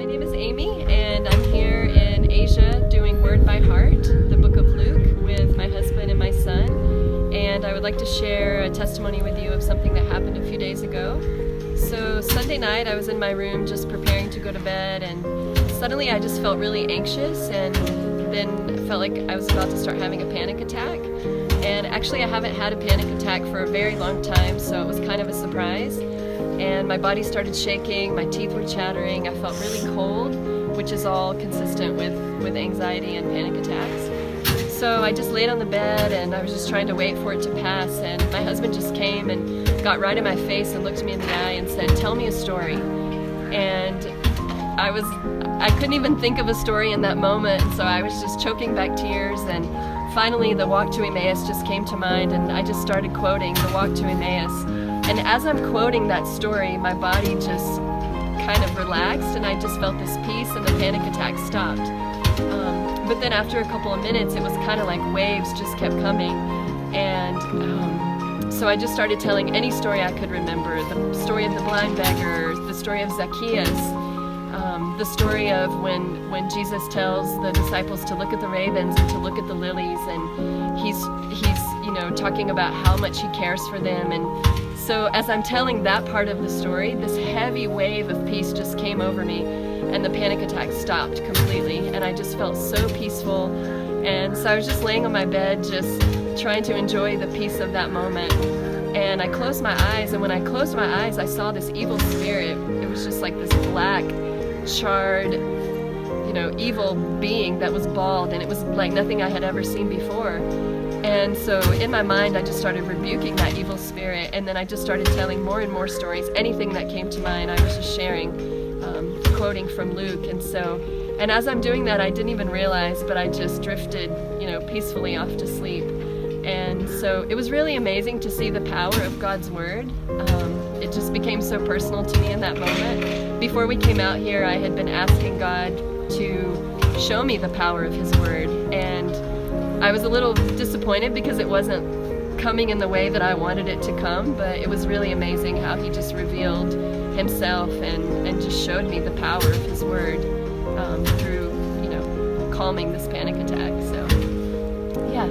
name is Amy, and I'm here in Asia doing Word by Heart, the book of Luke, with my husband and my son. And I would like to share a testimony with you of something that happened a few days ago. So Sunday night I was in my room just preparing to go to bed, and suddenly I just felt really anxious, and then felt like I was about to start having a panic attack. And actually I haven't had a panic attack for a very long time, so it was kind of a surprise. And my body started shaking, my teeth were chattering, I felt really cold, which is all consistent with anxiety and panic attacks. So I just laid on the bed and I was just trying to wait for it to pass, and my husband just came and got right in my face and looked me in the eye and said, "Tell me a story." And I couldn't even think of a story in that moment, and so I was just choking back tears, and finally the Walk to Emmaus just came to mind, and I just started quoting the Walk to Emmaus. And as I'm quoting that story, my body just kind of relaxed, and I just felt this peace, and the panic attack stopped. But then after a couple of minutes, it was kind of like waves just kept coming, and so I just started telling any story I could remember. The story of the blind beggar, the story of Zacchaeus, the story of when Jesus tells the disciples to look at the ravens and to look at the lilies, and he's talking about how much he cares for them. And so as I'm telling that part of the story, this heavy wave of peace just came over me, and the panic attack stopped completely, and I just felt so peaceful. And so I was just laying on my bed, just trying to enjoy the peace of that moment. And I closed my eyes, and when I closed my eyes, I saw this evil spirit. It was just like this black, charred, evil being that was bald, and it was like nothing I had ever seen before. And so in my mind, I just started rebuking that evil spirit, and then I just started telling more and more stories. Anything that came to mind, I was just sharing, quoting from Luke. And as I'm doing that, I didn't even realize, but I just drifted, peacefully off to sleep. And so it was really amazing to see the power of God's Word. It just became so personal to me in that moment. Before we came out here, I had been asking God to show me the power of His Word, and I was a little disappointed because it wasn't coming in the way that I wanted it to come, but it was really amazing how He just revealed Himself and just showed me the power of His Word through, calming this panic attack. So, yeah.